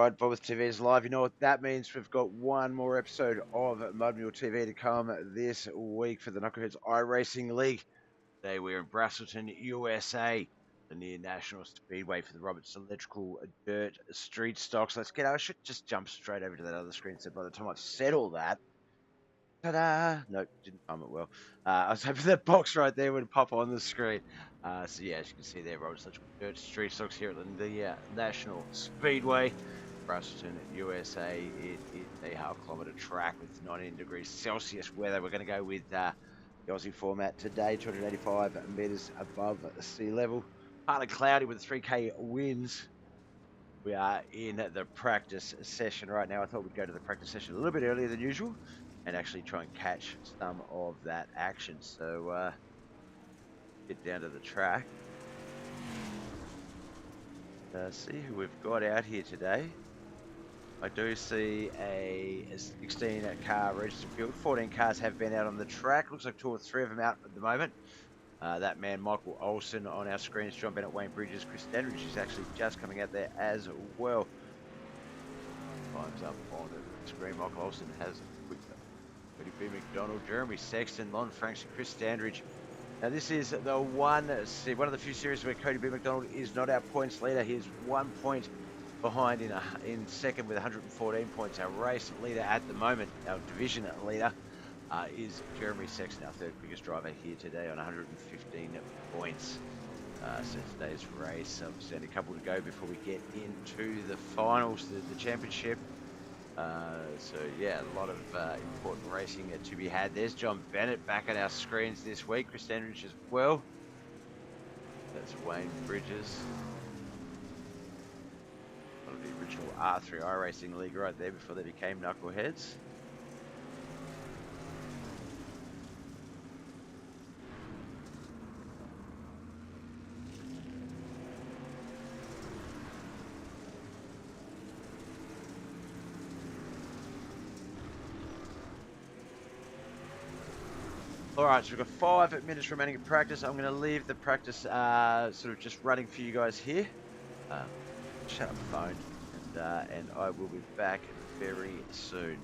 right, BobbethTV is live. You know what that means? We've got one more episode of Mud Mule TV to come this week for the Knuckleheadz iRacing League. Today we're in Braselton, USA, the near National Speedway for the Roberts Electrical Dirt Street Stocks. I should just jump straight over to that other screen, so by the time I've said all that, ta-da! Nope, didn't time it well. I was hoping that box right there would pop on the screen. So yeah, as you can see there, Roberts Electrical Dirt Street Stocks here at the National Speedway. Braselton, USA. It is a half-kilometre track with 19 degrees Celsius weather. We're going to go with the Aussie format today, 285 metres above sea level. Partly cloudy with 3K winds. We are in the practice session right now. I thought we'd go to the practice session a little bit earlier than usual and actually try and catch some of that action. So get down to the track. See who we've got out here today. I do see a 16 car registered field. 14 cars have been out on the track. Looks like 2 or 3 of them out at the moment. That man, Michael Olsen, on our screens. John Bennett, Wayne Bridges, Chris Standridge is actually just coming out there as well. Time's up on the screen. Michael Olsen has a quick Cody B. McDonald, Jeremy Sexton, Lon Franks, and Chris Standridge. Now this is the one of the few series where Cody B. McDonald is not our points leader. He's 1 point behind in second with 114 points. Our race leader at the moment, our division leader, is Jeremy Sexton, our third quickest driver here today on 115 points. So today's race, obviously only a couple to go before we get into the finals, the championship. So yeah, a lot of important racing to be had. There's John Bennett back on our screens this week. Chris Standridge as well. That's Wayne Bridges. One of the original R3 iRacing League right there before they became Knuckleheadz. All right, so we've got 5 minutes remaining of practice. I'm going to leave the practice sort of just running for you guys here. Shut up, phone, and I will be back very soon.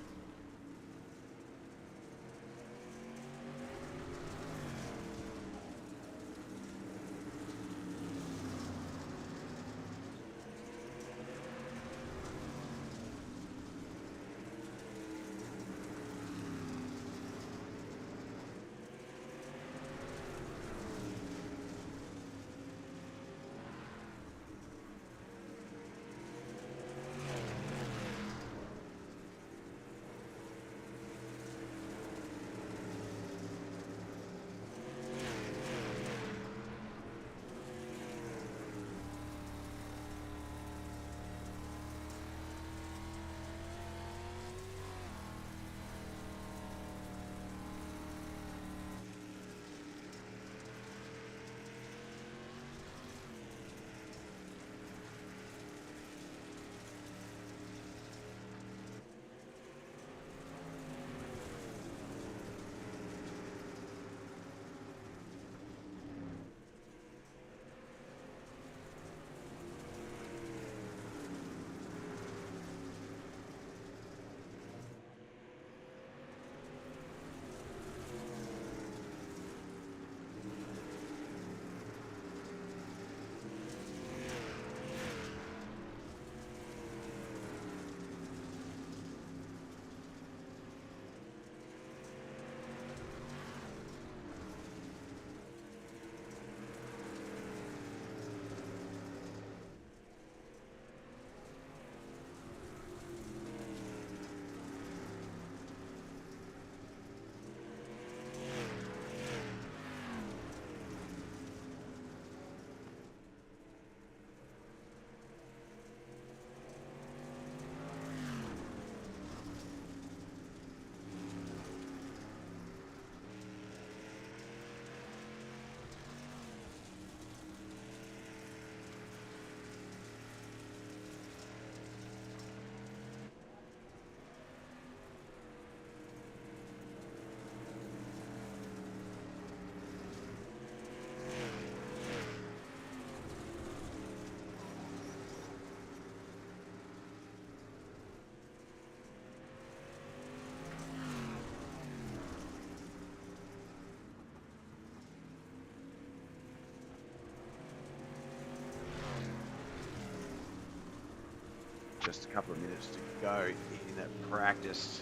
just a couple of minutes to go in practice.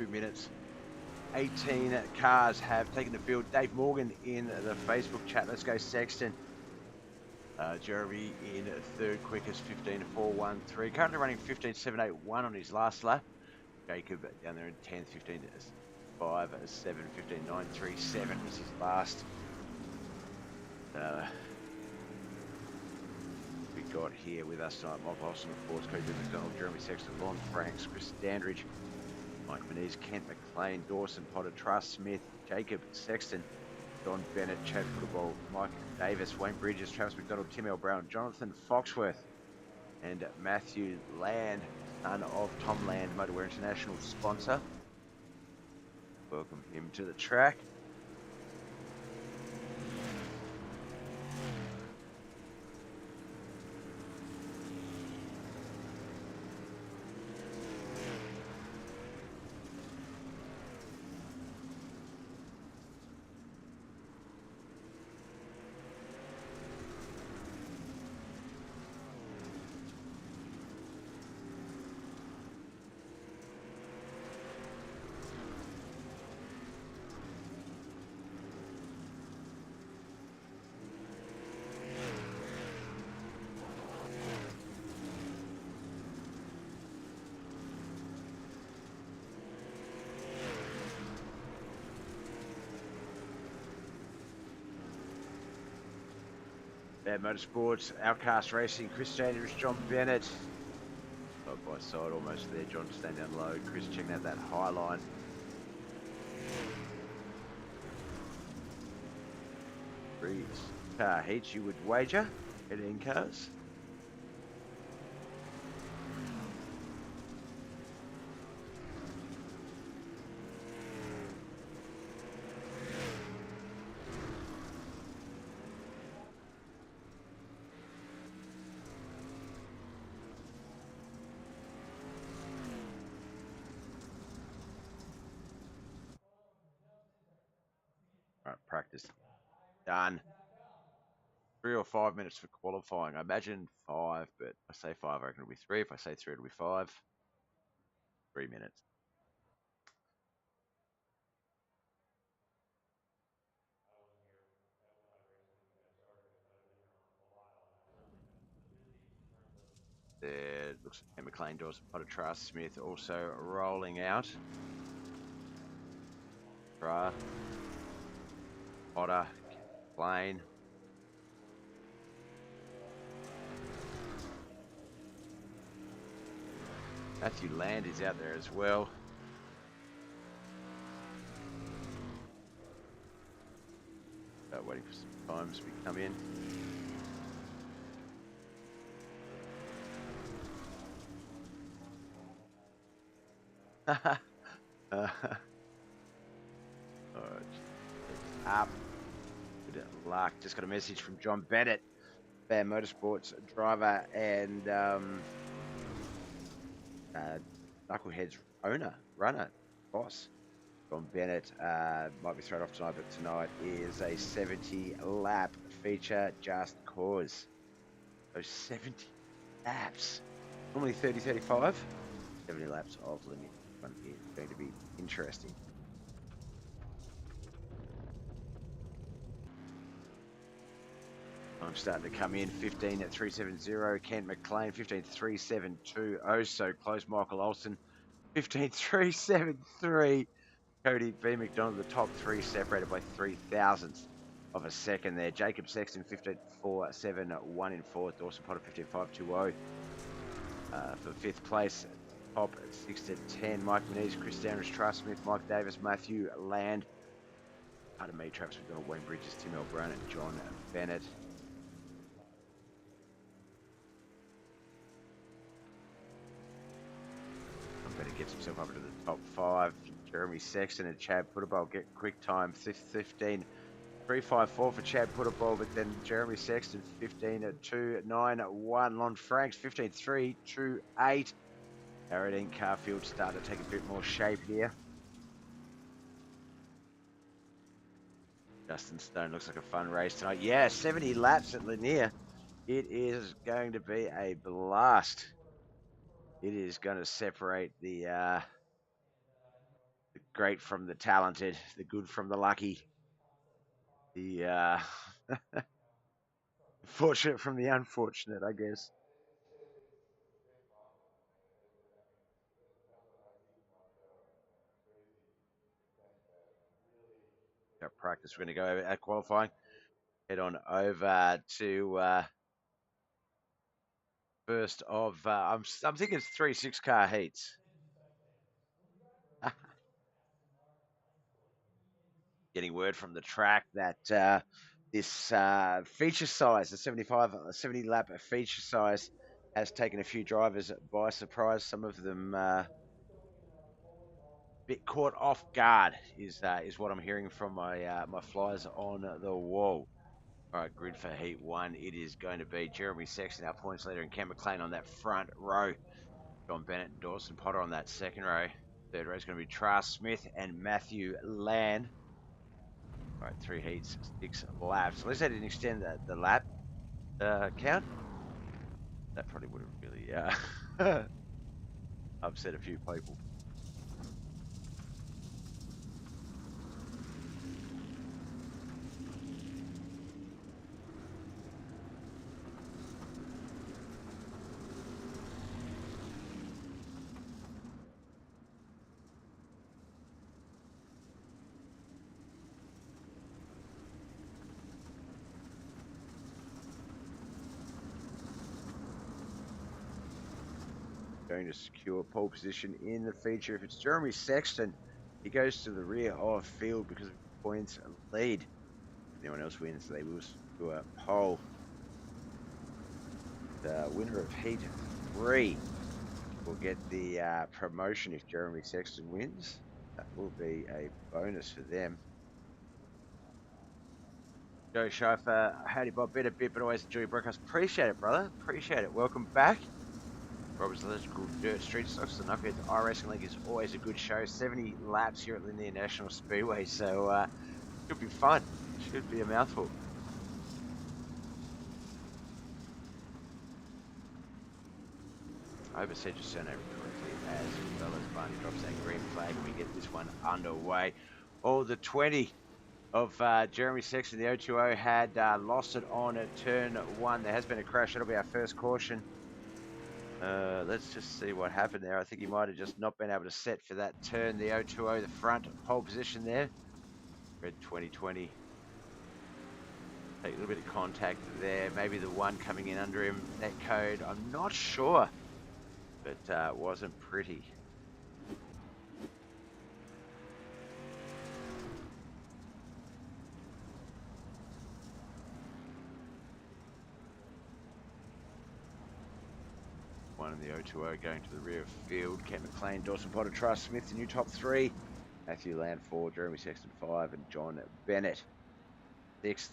2 minutes. 18 cars have taken the field. Dave Morgan in the Facebook chat. Let's go Sexton. Jeremy in third quickest, 15.413. Currently running 15.781 on his last lap. Jacob down there in 10th, 15.5, 7, 15.937 was his last. We got here with us tonight Michael Austin, of course, Cody McDonald, Jeremy Sexton, Lon Franks, Chris Standridge, Mike Menez, Kent McLean, Dawson Potter, Truss Smith, Jacob Sexton, Don Bennett, Chad Football, Mike Davis, Wayne Bridges, Travis McDonald, Tim L. Brown, Jonathan Foxworth, and Matthew Land, son of Tom Land, Motorwear International sponsor. Welcome him to the track. Bad Motorsports, Outcast Racing, Chris Standridge, John Bennett. Side by side almost there. John staying down low. Chris checking out that high line. Three car heats, you would wager? 18 cars. Right, practice done. 3 or 5 minutes for qualifying. I imagine 5, but if I say 5, I reckon it'll be 3. If I say 3, it'll be 5. 3 minutes. There looks like McLean, Dawson, Potter, Truss Smith also rolling out. Potter, McLean. Matthew Land is out there as well. Waiting for some times to come in. Up. Good luck. Just got a message from John Bennett, Bad Motorsports driver and Knuckleheadz runner, boss. John Bennett might be thrown off tonight, but tonight is a 70-lap feature just cause. So 70 laps. Normally 30, 35. 70 laps of Lanier. It's going to be interesting. I'm starting to come in. 15.370. Kent McLean. 15.372. So close. Michael Olsen. 15.373. Cody B. McDonald, the top 3 separated by 0.003 of a second there. Jacob Sexton, 15.471 in 4th. Dawson Potter, 15.520 for 5th place. Top 6 to 10. Mike Menez, Chris Standridge, Truss Smith, Mike Davis, Matthew Land. Pardon me, Travis McDonald, Wayne Bridges, Tim L. Brown, and John Bennett. Bennett gets himself up into the top 5. Jeremy Sexton and Chad Putterball get quick time. 15.354 for Chad Putterball, but then Jeremy Sexton 15.291. Lon Franks 15.328. Aradine Carfield starting to take a bit more shape here. Justin Stone looks like a fun race tonight. Yeah, 70 laps at Lanier. It is going to be a blast. It is going to separate the great from the talented, the good from the lucky, the fortunate from the unfortunate, I guess. Got practice. We're going to go over at qualifying. Head on over to first of. I'm thinking it's 3 6-car heats. Getting word from the track that this feature size, the 70 lap feature size, has taken a few drivers by surprise. Some of them bit caught off guard is what I'm hearing from my flies on the wall. All right, grid for heat one. It is going to be Jeremy Sexton, our points leader, and Ken McLean on that front row. John Bennett and Dawson Potter on that second row. Third row is going to be Trask Smith and Matthew Land. All right, 3 heats, 6 laps. Unless they didn't extend the lap count, that probably would have really upset a few people. Going to secure pole position in the feature. If it's Jeremy Sexton, he goes to the rear of field because of points lead. If anyone else wins, they will secure pole. The winner of heat 3 will get the promotion if Jeremy Sexton wins. That will be a bonus for them. Joe Chauffeur, howdy Bob, been a bit, but always enjoy your broadcast. Appreciate it, brother. Appreciate it. Welcome back. Robert's Electrical Dirt Street Stocks, the Knuckleheadz iRacing League is always a good show. 70 laps here at Lanier National Speedway, so should be fun. Should be a mouthful. I hope I said your surname correctly, as well as Barney drops that green flag and we get this one underway. Oh, the 20 of Jeremy Sexton, the O2O, had lost it on turn 1. There has been a crash. That'll be our first caution. Let's just see what happened there. I think he might have just not been able to set for that turn. The O2O, the front pole position there. Red 2020. Take a little bit of contact there. Maybe the one coming in under him. Net code, I'm not sure. But it wasn't pretty. One in the O2O going to the rear of field. Ken McLean, Dawson Potter, Trask Smith, the new top 3. Matthew Land 4, Jeremy Sexton 5, and John Bennett 6th.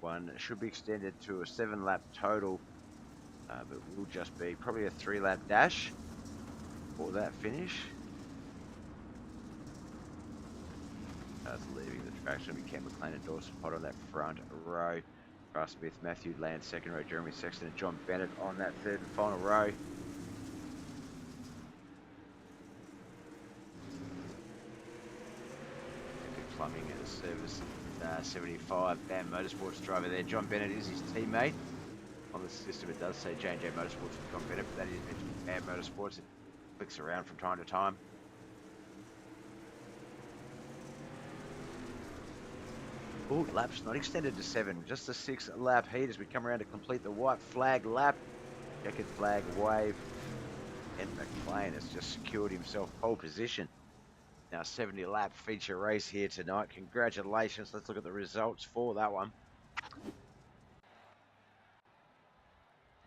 One should be extended to a 7-lap total, but will just be probably a 3-lap dash for that finish. That's leaving the track. It's going to be Ken McLean and Dawson Potter on that front row. Trask Smith, Matthew Land, second row. Jeremy Sexton and John Bennett on that third and final row. Plumbing and service 75 BAM Motorsports driver there. John Bennett is his teammate. On the system it does say J&J Motorsports for John Bennett, but that is mentioned BAM Motorsports. It clicks around from time to time. Oh, laps not extended to 7, just a 6-lap heat as we come around to complete the white flag lap. Checkered flag wave. And McLean has just secured himself pole position. Now 70-lap feature race here tonight. Congratulations. Let's look at the results for that one.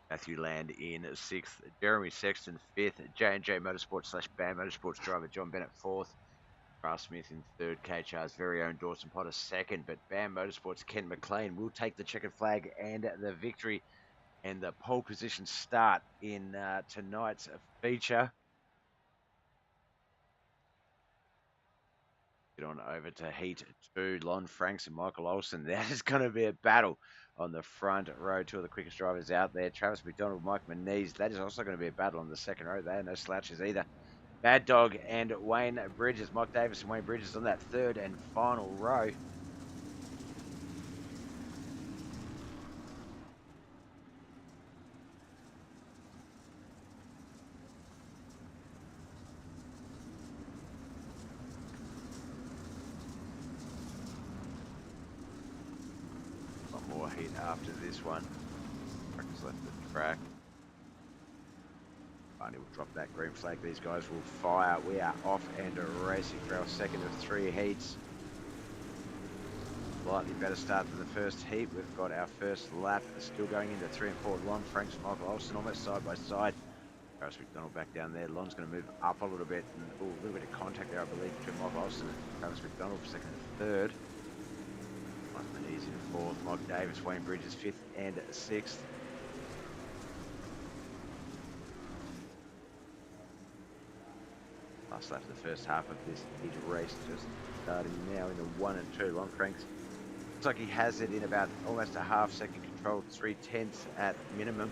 Matthew Land in 6th, Jeremy Sexton 5th, J&J Motorsports / Band Motorsports driver John Bennett 4th, Ralph Smith in 3rd, KHR's very own Dawson Potter 2nd, but Band Motorsports Ken McLean will take the checkered flag and the victory and the pole position start in tonight's feature. Get on over to Heat 2, Lon Franks and Michael Olsen. That is going to be a battle on the front row. Two of the quickest drivers out there. Travis McDonald, Mike Moniz. That is also going to be a battle on the second row. They are no slouches either. Mad Dog and Wayne Bridges. Mike Davis and Wayne Bridges on that third and final row. One more heat after this one. Truckers left the track. Barney will drop that green flag. These guys will fire. We are off and racing for our second of 3 heats. Slightly better start than the first heat. We've got our first lap still going into 3 and 4. Lon Franks and Michael Olsen almost side by side. Travis McDonald back down there. Lon's going to move up a little bit. And, a little bit of contact there, I believe, between Michael Olsen and Travis McDonald for second and third. Mike Moniz in 4th. Mike Davis, Wayne Bridges 5th and 6th. Last lap of the first half of this heat race, just starting now in the 1 and 2. Lon Franks looks like he has it in about almost a half-second control, 3/10 at minimum.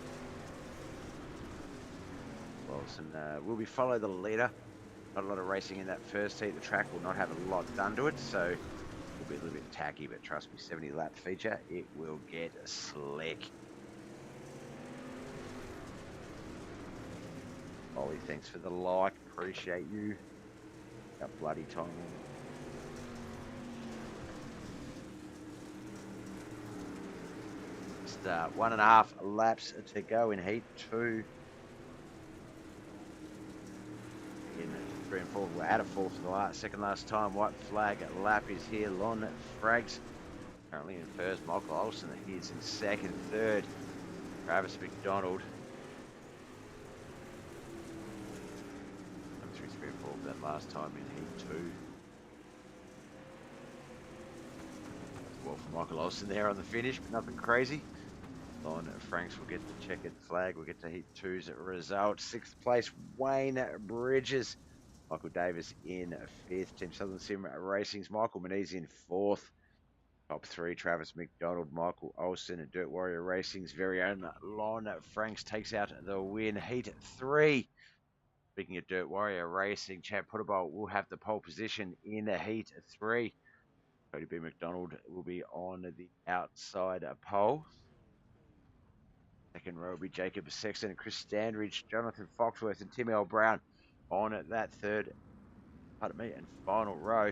Wilson will be follow the leader. Not a lot of racing in that first heat. The track will not have a lot done to it, so it will be a little bit tacky, but trust me, 70-lap feature, it will get slick. Ollie, thanks for the like. Appreciate you. Got bloody time. Just 1.5 laps to go in heat 2. In 3 and 4, we're out of 4th for the second last time. White flag lap is here. Lon Franks currently in 1st. Michael Olsen is in 2nd. 3rd, Travis McDonald. 3 and 4 for that last time in heat 2. Well, for Michael Olsen there on the finish, but nothing crazy. Lon Franks will get the checkered flag. We'll get to heat 2's result. 6th place, Wayne Bridges. Michael Davis in 5th. Team Southern Sim Racing's Michael Moniz in 4th. Top 3, Travis McDonald, Michael Olsen, and Dirt Warrior Racing's very own Lon Franks takes out the win. Heat 3. Speaking of Dirt Warrior Racing, Champ Puttable will have the pole position in heat 3. Cody B. McDonald will be on the outside pole. Second row will be Jacob Sexton and Chris Standridge, Jonathan Foxworth and Tim L. Brown on that third, and final row.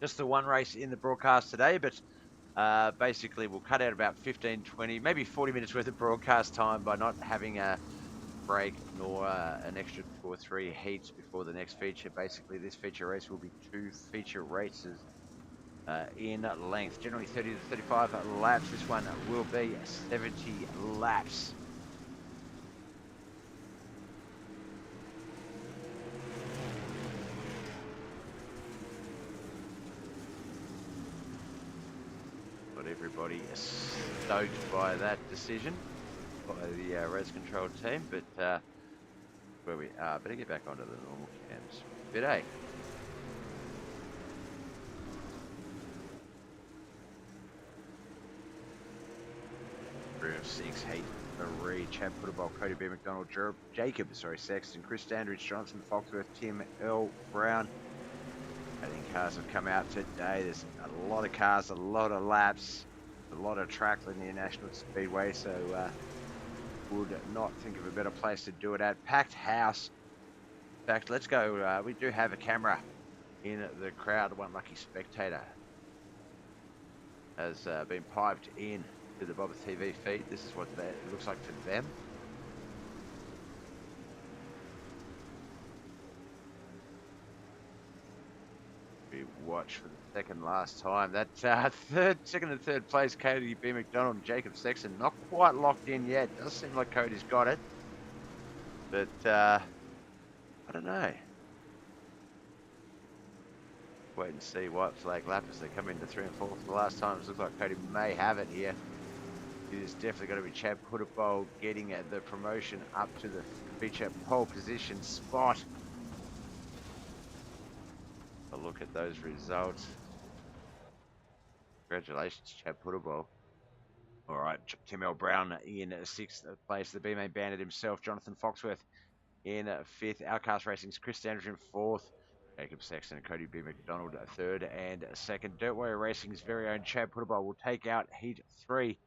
Just the one race in the broadcast today, but basically we'll cut out about 15, 20, maybe 40 minutes worth of broadcast time by not having a break nor an extra 2 or 3 heats before the next feature. Basically, this feature race will be 2 feature races in length, generally 30 to 35 laps. This one will be 70 laps. Got everybody stoked by that decision by the race control team, but where we are, better get back onto the normal cams. Bit A. Three of 6, Heat 3, Chad Puttable, Cody B. McDonald, Jacob Sexton, Chris Standridge, Johnson Foxworth, Tim L. Brown. I think cars have come out today. There's a lot of cars, a lot of laps, a lot of track in the International Speedway, so would not think of a better place to do it at. Packed house. In fact, let's go. We do have a camera in the crowd. One lucky spectator has been piped in to the BobbethTV feed. This is what it looks like for them. Be watch for the second last time. That second and third place, Cody B. McDonald and Jacob Sexton, not quite locked in yet. Does seem like Cody's got it, but I don't know. Wait and see. White flag lap as they come into 3 and 4 for the last time. It looks like Cody may have it here. It is definitely going to be Chad Puttapole getting the promotion up to the feature pole position spot. A look at those results. Congratulations, Chad Puttapole. All right, Tim L. Brown in 6th place. The B-Main Bandit himself, Jonathan Foxworth in 5th. Outcast Racing's Chris Standridge in 4th. Jacob Sexton and Cody B. McDonald 3rd and 2nd. Dirt Warrior Racing's very own Chad Puttapole will take out Heat 3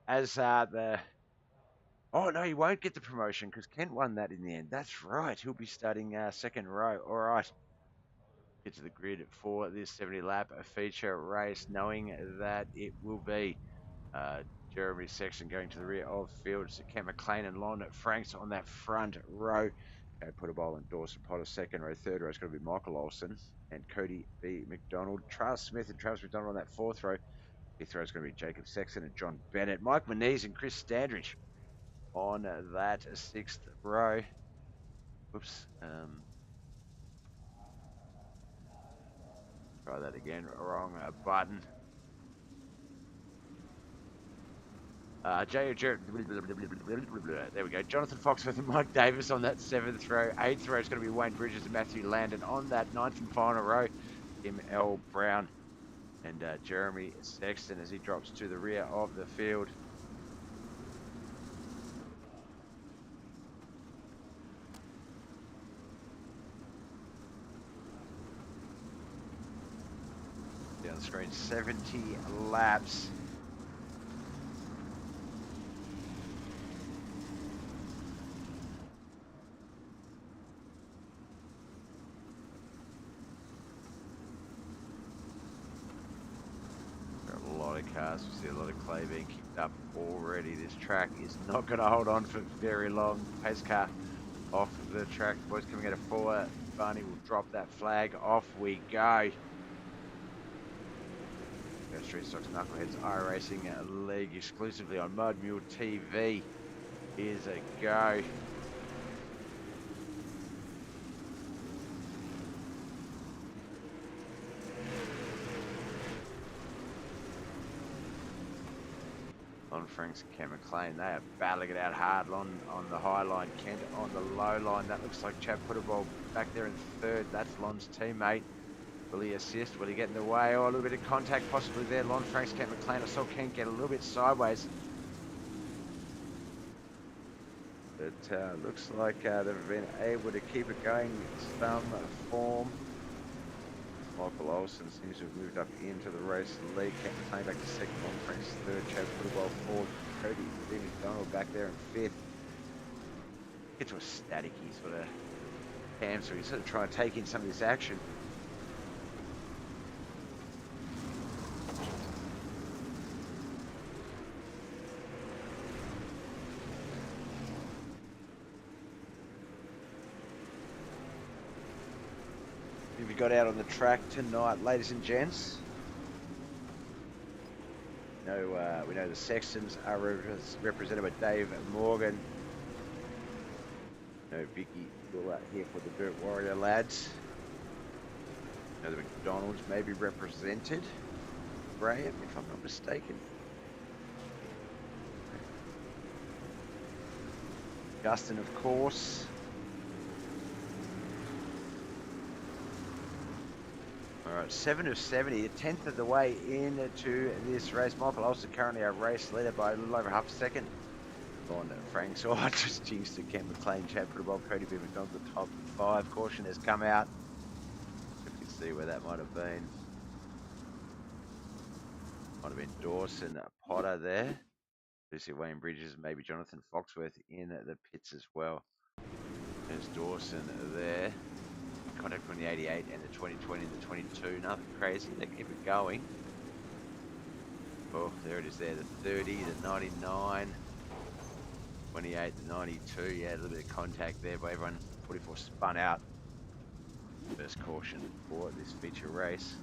as the... Oh, no, he won't get the promotion because Kent won that in the end. That's right. He'll be starting 2nd row. All right. Get to the grid for this 70-lap feature race, knowing that it will be Jeremy Sexton going to the rear of field. So Kent McLean and Lon Franks on that front row. Puttapole and Dawson Potter 2nd row. 3rd row is going to be Michael Olsen and Cody B. McDonald. Charles Smith and Travis McDonald on that 4th row. 5th row is going to be Jacob Sexton and John Bennett. Mike Moniz and Chris Standridge on that 6th row. Whoops. Try that again. Wrong button. There we go. Jonathan Foxworth and Mike Davis on that 7th row. 8th row is going to be Wayne Bridges and Matthew Landon on that 9th and final row. Tim L. Brown and Jeremy Sexton as he drops to the rear of the field. Down the screen, 70 laps. Cars. We see a lot of clay being kicked up already. This track is not going to hold on for very long. Pace car off the track. Boys coming out of 4. Barney will drop that flag. Off we go. Street Stocks Knuckleheadz iRacing League exclusively on Mud Mule TV is a go. Lon Franks and Cam McLean, they are battling it out hard. Lon on the high line, Kent on the low line. That looks like Chad Puttapole back there in 3rd. That's Lon's teammate. Will he assist? Will he get in the way? Oh, a little bit of contact possibly there. Lon Franks, Cam McLean. I saw Kent get a little bit sideways. But looks like they've been able to keep it going in some form. Michael Olsen seems to have moved up into the race lead. Kent McLean back to 2nd, Lon Franks 3rd, Chad Puttapole 4th, Cody B. McDonald back there in 5th. Get to a staticky sort of cam, so he's sort of trying to take in some of this action. We got out on the track tonight, ladies and gents. We know the Sextons are represented by Dave Morgan. Vicky Buller here for the Dirt Warrior lads. The McDonald's may be represented. Graham, if I'm not mistaken. Justin, of course. All right, 7 of 70, a 10th of the way into this race. Michael Olsen currently our race leader by a little over half a second. On Frank, so I just jinxed it. Kent McLean, Chad Puttapole, Cody B. McDonald, the top 5. Caution has come out. You can see where that might have been. Might have been Dawson Potter there. Lucy Wayne Bridges, maybe Jonathan Foxworth in the pits as well. There's Dawson there. Contact on the 88 and the 2020 and the 22. Nothing crazy. They keep it going. Oh, there it is there. The 30, the 99, 28, the 92. Yeah, a little bit of contact there by everyone. 44 spun out. First caution for this feature race.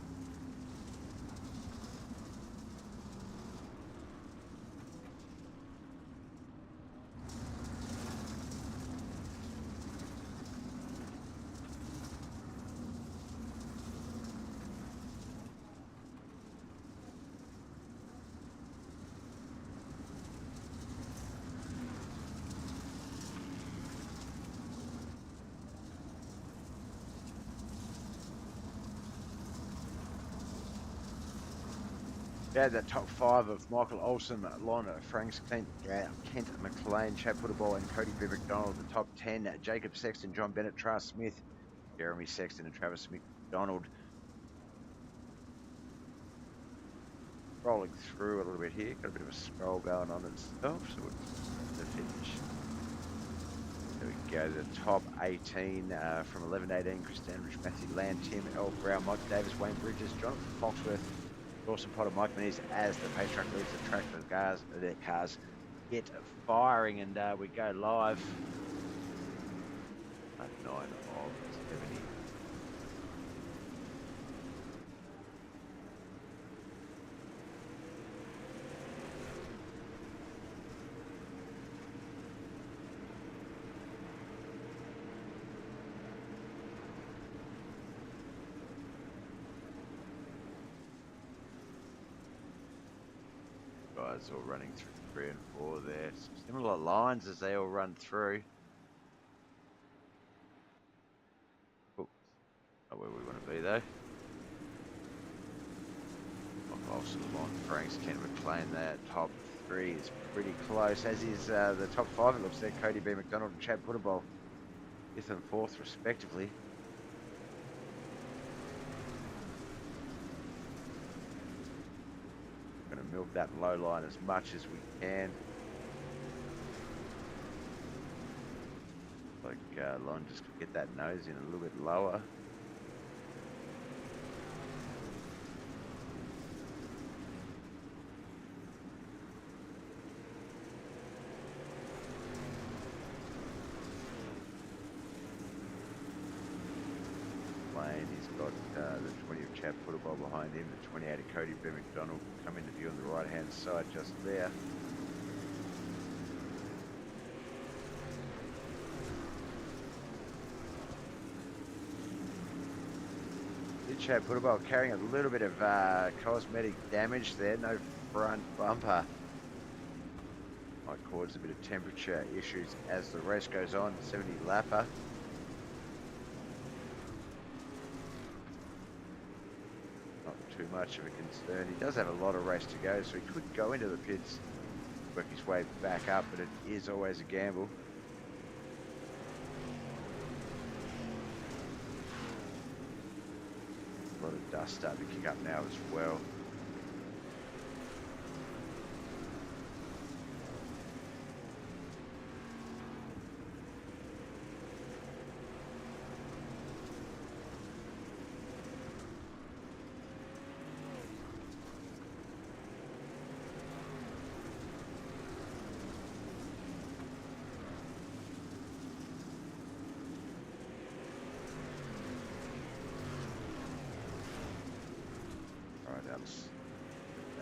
Yeah, that top five of Michael Olsen, Lon Franks, Kent McLean, Chad Putterball, and Cody B. McDonald. The top 10, Jacob Sexton, John Bennett, Travis Smith, Jeremy Sexton, and Travis McDonald. Rolling through a little bit here. Got a bit of a scroll going on and stuff, so we're the finish. There we go. The top 18 from 11-18, Chris Standridge, Matthew Land, Tim L. Brown, Mike Davis, Wayne Bridges, Jonathan Foxworth, Dawson Potter, Mike Menes as the pace truck leads the track. Their cars get firing, and we go live. 9 of 70. Guys all running through 3 and 4 there. Some similar lines as they all run through. Oh, not where we want to be though. Olsen, Lon Franks, Kent McLean there. Top 3 is pretty close, as is the top 5 it looks there. Cody B. McDonald and Chad Putterball, 5th and 4th respectively. Going to milk that low line as much as we can. Like Lon just get that nose in a little bit lower. He's got the 20 of Chad Putterball behind him, the 28 of Cody B. McDonald come into view on the right hand side just there. Chad Putterball carrying a little bit of cosmetic damage there, no front bumper. Might cause a bit of temperature issues as the race goes on. 70 lapper. Too much of a concern. He does have a lot of race to go, so he could go into the pits, work his way back up, but it is always a gamble. A lot of dust starting to kick up now as well.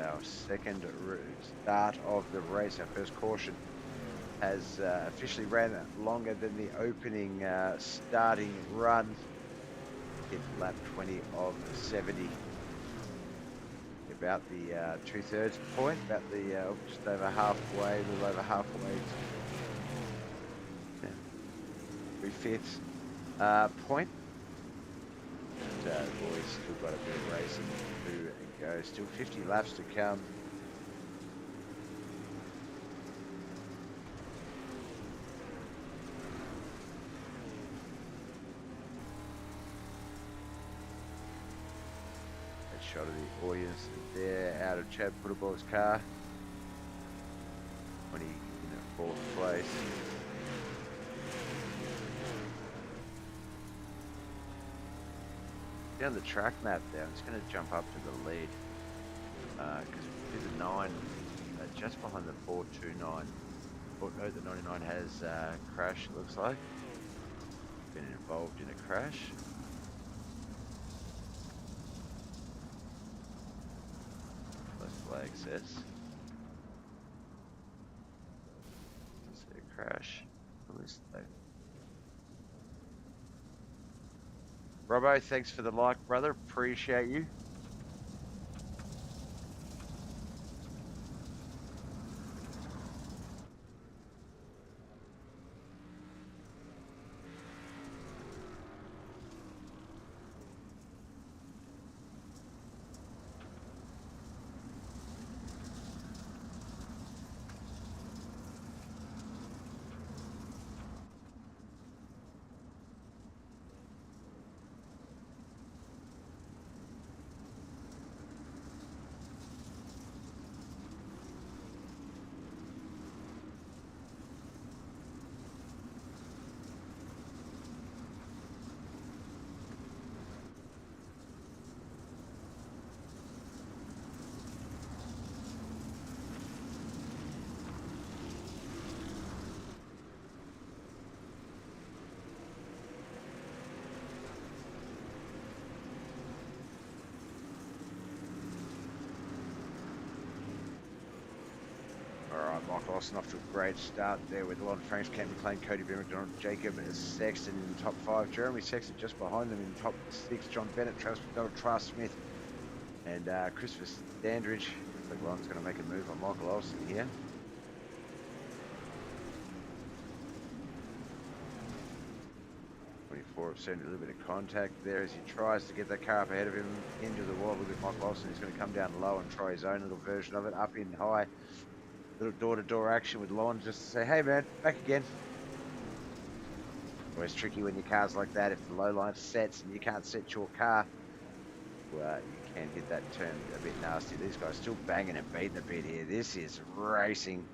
Our second start of the race, our first caution, has officially ran longer than the opening starting run. Hit lap 20 of 70. About the 2/3 point, about the just over halfway, a little over halfway. 3/5 point. And boys still got a bit of racing to go. Still 50 laps to come. A shot of the audience there out of Chad Putterball's car. 20 in 4th place. Down the track map there, I'm just going to jump up to the lead because we did the 9 just behind the 429. Oh no, the 99 has crashed, it looks like. Been involved in a crash. What flag says. Is there a crash? Who is that? Robbo, thanks for the like, brother. Appreciate you. Michael Olsen off to a great start there with Lon Franks, Cam McLean, Cody B. McDonald, Jacob Sexton in the top 5. Jeremy Sexton just behind them in the top 6. John Bennett, Travis McDonald, Travis Smith, and Christopher Standridge. Looks like Lon's going to make a move on Michael Olsen here. 24 seen a little bit of contact there as he tries to get that car up ahead of him into the wall. Look at Michael Olsen. He's going to come down low and try his own little version of it. Up in high. Little door-to-door action with Lon just to say, hey man, back again. Always tricky when your car's like that. If the low line sets and you can't set your car, well, you can hit that turn a bit nasty. These guys still banging and beating a bit here. This is racing.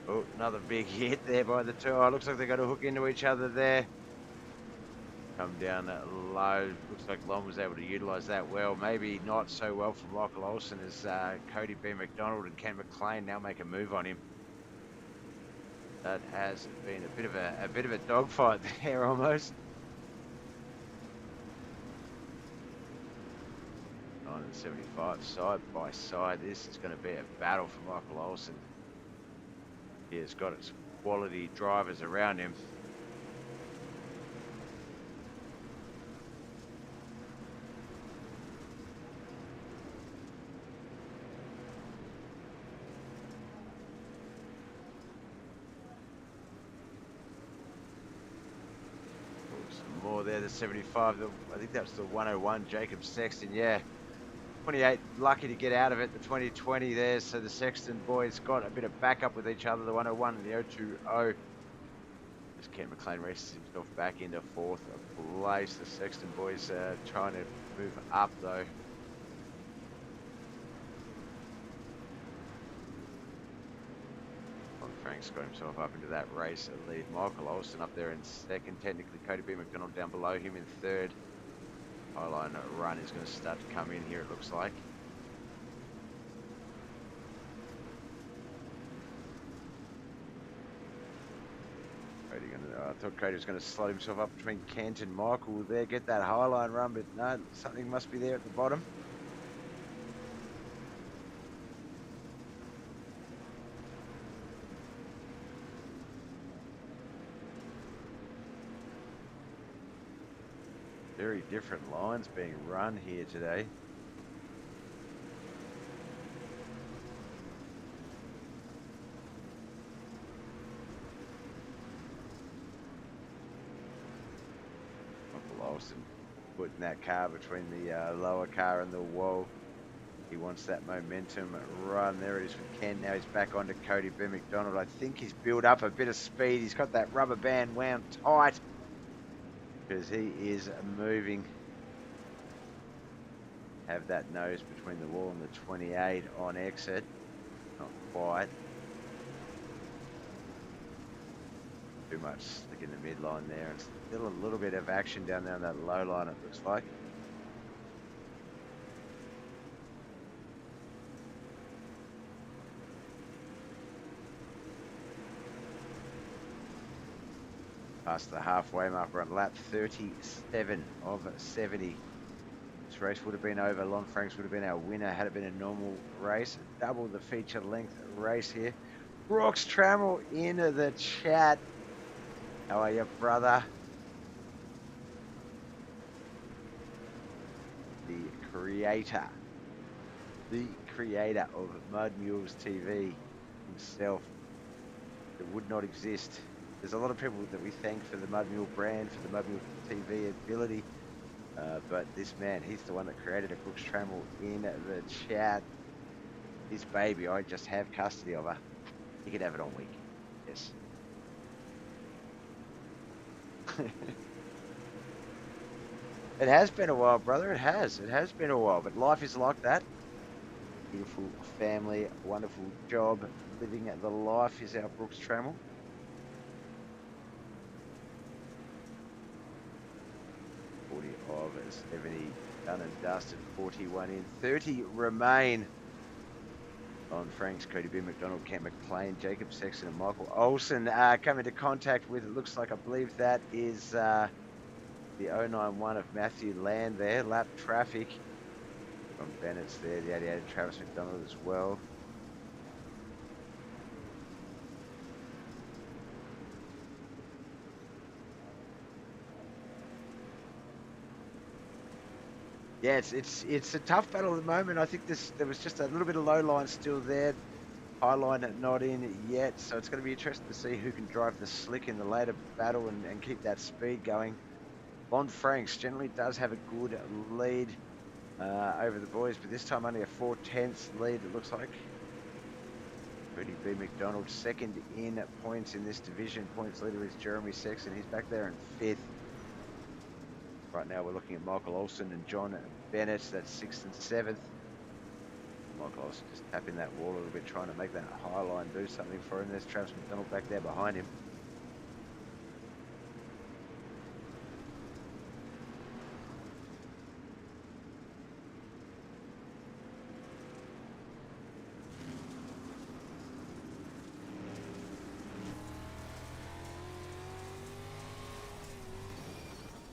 Oh, another big hit there by the two. Oh, looks like they're going to hook into each other there. Come down low. Looks like Lon was able to utilise that well. Maybe not so well for Michael Olsen as Cody B. McDonald and Ken McLean now make a move on him. That has been a bit of a dogfight there almost. 9 and 75 side by side. This is going to be a battle for Michael Olsen. He has got its quality drivers around him. Some more there, the 75. I think that's the 101, Jacob Sexton, yeah. 28, lucky to get out of it, the 2020 there, so the Sexton boys got a bit of backup with each other, the 101 and the 020. As Ken McLean races himself back into 4th place. The Sexton boys trying to move up though. Frank's got himself up into that race lead. Michael Olsen up there in 2nd, technically Cody B. McDonald down below him in 3rd. Highline run is going to start to come in here, it looks like. I thought Cody was going to slot himself up between Kent and Michael there, get that highline run, but no, something must be there at the bottom. Very different lines being run here today. Michael Olsen putting that car between the lower car and the wall. He wants that momentum run. There it is with Ken. Now he's back onto Cody B. McDonald. I think he's built up a bit of speed. He's got that rubber band wound tight, because he is moving. Have that nose between the wall and the 28 on exit. Not quite. Too much slick in the midline there. And still a little bit of action down there on that low line, it looks like. Past the halfway mark, we're on lap 37 of 70. This race would have been over. Lon Franks would have been our winner had it been a normal race. Double the feature length race here. Brooks Trammell into the chat. How are you, brother? The creator of Mud Mules TV himself. It would not exist. There's a lot of people that we thank for the Mud Mule brand, for the Mud Mule TV ability. But this man, he's the one that created it. Brooks Trammell in the chat. His baby, I just have custody of her. He could have it on week. Yes. It has been a while, brother. It has been a while. But life is like that. Beautiful family, wonderful job. Living the life is our Brooks Trammell. 40 of 70 done and dusted, 41 in, 30 remain. On Franks, Cody B. McDonald, Kent McLean, Jacob Sexton, and Michael Olsen come into contact with, it looks like, I believe that is the 091 of Matthew Land there. Lap traffic from Bennett's there, the 88 of Travis McDonald as well. Yeah, it's a tough battle at the moment. I think there was just a little bit of low line still there. High line not in yet, so it's going to be interesting to see who can drive the slick in the later battle and keep that speed going. Bond Franks generally does have a good lead over the boys, but this time only a 4/10 lead, it looks like. Rudy B. McDonald second in points in this division. Points leader is Jeremy Sexton. He's back there in 5th. Right now we're looking at Michael Olsen and John Bennett. That's 6th and 7th. Michael Olsen just tapping that wall a little bit, trying to make that high line do something for him. There's Travis McDonald back there behind him.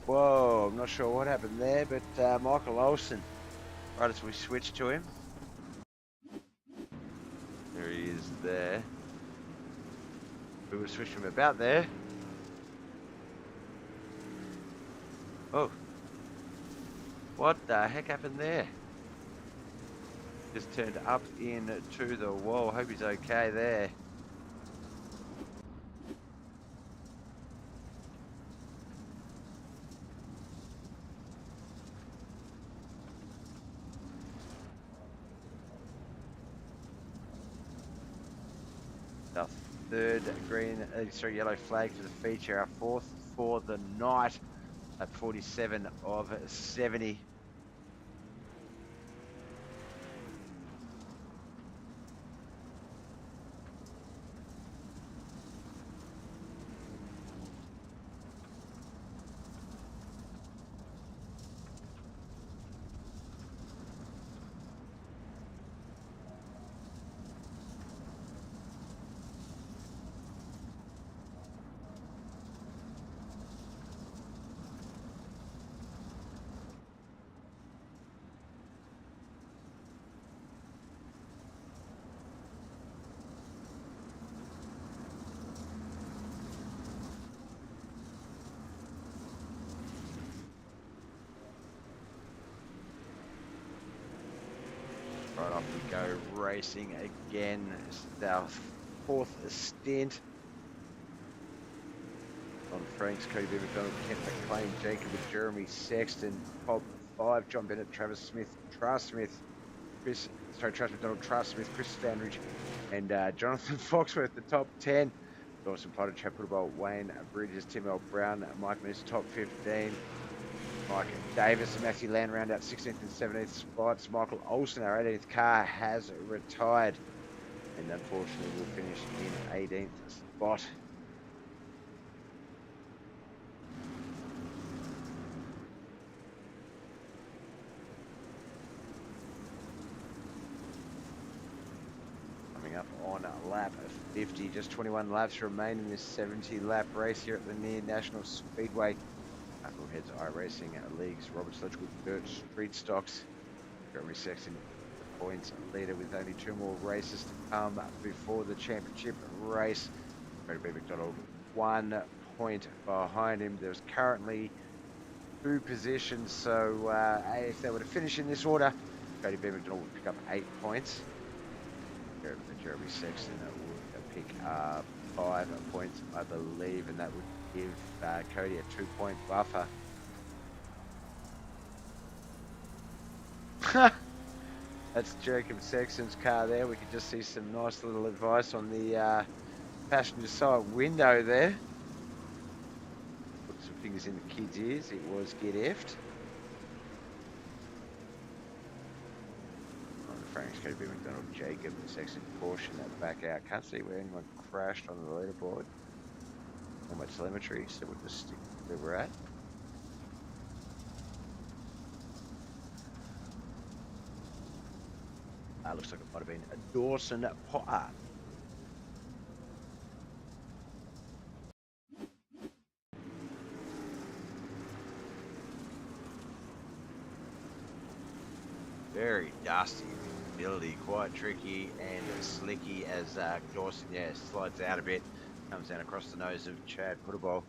Whoa, I'm not sure what happened there, but Michael Olsen, right as we switch to him. There he is there. We were switching him about there. Oh. What the heck happened there? Just turned up into the wall. Hope he's okay there. Our third yellow flag for the feature. Our 4th for the night at 47 of 70. Right off we go, racing again. It's our 4th stint. On Franks, Cody B. McDonald, Kent McLean, Jacob and Jeremy Sexton. Top 5, John Bennett, Travis Smith, Travis McDonald, Travis Smith, Chris Standridge, and Jonathan Foxworth, the top 10. Dawson Potter, Chad Puddlebolt, Wayne Bridges, Tim L. Brown, Mike Miss, top 15. Mike Davis and Matthew Land round out 16th and 17th spots. Michael Olsen, our 18th car, has retired. And unfortunately will finish in 18th spot. Coming up on lap 50, just 21 laps remain in this 70 lap race here at Lanier National Speedway. Knuckleheadz iRacing Leagues, Robert Sledgewood Dirt Street Stocks. Jeremy Sexton, the points leader with only 2 more races to come before the championship race. Cody B. McDonald 1 point behind him. There's currently 2 positions, so if they were to finish in this order, Cody B. McDonald would pick up 8 points. Jeremy Sexton would pick up 5 points, I believe, and that would give Cody a 2-point buffer. That's Jacob Sexton's car there. We could just see some nice little advice on the passenger side window there. Put some fingers in the kids' ears. It was get effed. Franks, Cody B. McDonald, Jacob Sexton, caution that back out. Can't see where anyone crashed on the leaderboard. On my telemetry, so we'll just stick where we're at. Looks like it might have been Dawson Potter. Very dusty ability, quite tricky and slicky as Dawson, slides out a bit, comes down across the nose of Chad Puttable.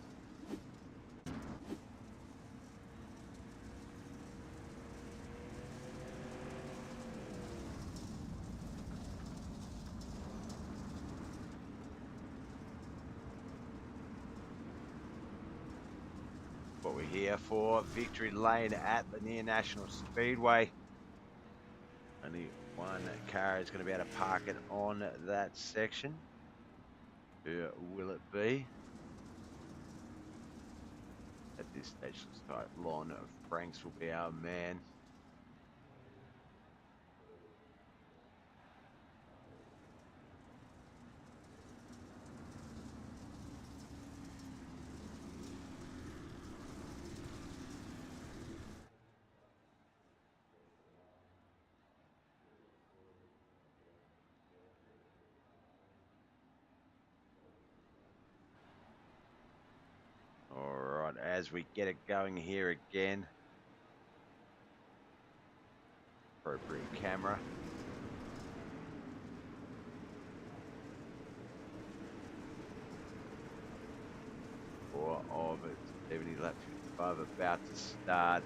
What we're here for, victory lane at Lanier National Speedway. Only one car is going to be able to park it on that section. Who will it be? At this stage, looks like Lon Franks will be our man. Alright, as we get it going here again. Appropriate camera. Four of it, 70 lap 55 about to start.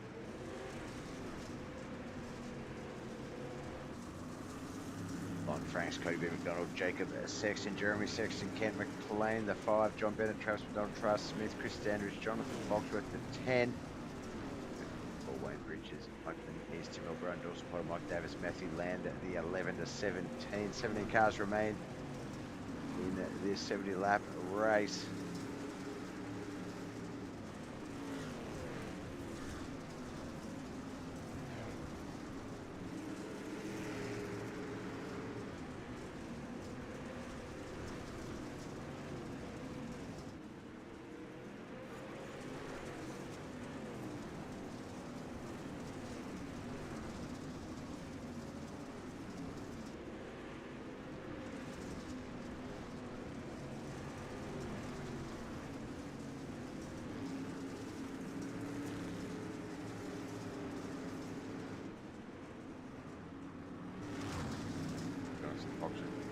Lon Franks, Cody B. McDonald, Jacob Sexton, Jeremy Sexton, Kent McLean, the 5, John Bennett, Travis McDonald, Travis Smith, Chris Standridge, Jonathan Foxworth, the 10, Paul Wayne Bridges, Mike East, Tim O'Brien, Dawson Potter, Mike Davis, Matthew Land, the 11 to 17. 17 cars remain in this 70 lap race.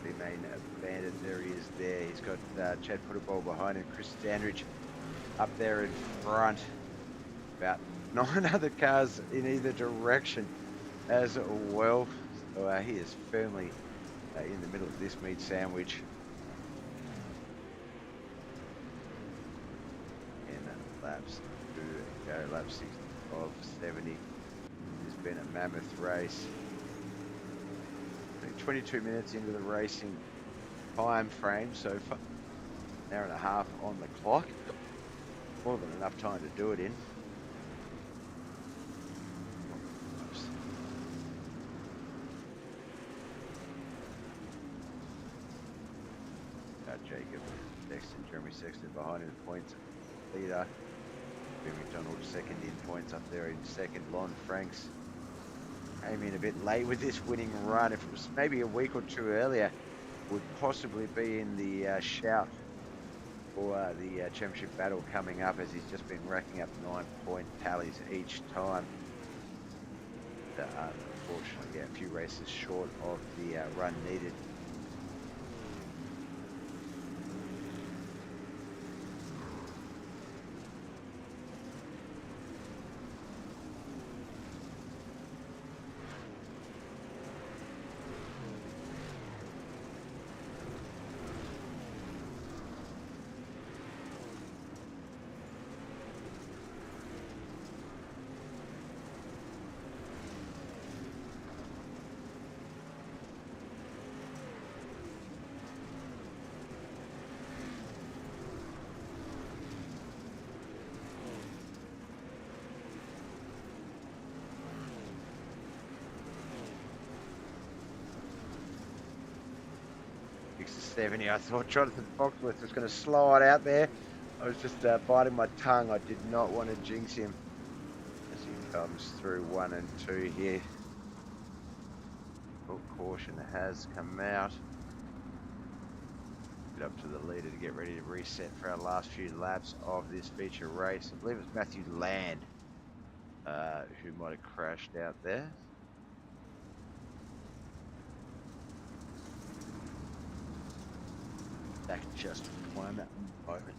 The main bandit, there he is there. He's got Chad Puttable behind him, Chris Standridge up there in front. About 9 other cars in either direction as well. So he is firmly in the middle of this meat sandwich. And laps to go, lap 60 of 70. It's been a mammoth race. 22 minutes into the racing time frame so far, an hour and a half on the clock, more than enough time to do it in. Jacob Sexton, Jeremy Sexton behind in points leader, Ben McDonald second in points up there in second. Lon Franks came in a bit late with this winning run. If it was maybe a week or two earlier, would possibly be in the shout for the championship battle coming up, as he's just been racking up 9-point tallies each time. Unfortunately, a few races short of the run needed. To 70. I thought Jonathan Foxworth was going to slide out there. I was just biting my tongue. I did not want to jinx him as he comes through 1 and 2 here. Oh, caution has come out. Get up to the leader to get ready to reset for our last few laps of this feature race. I believe it's Matthew Land who might have crashed out there. Back just 1 moment.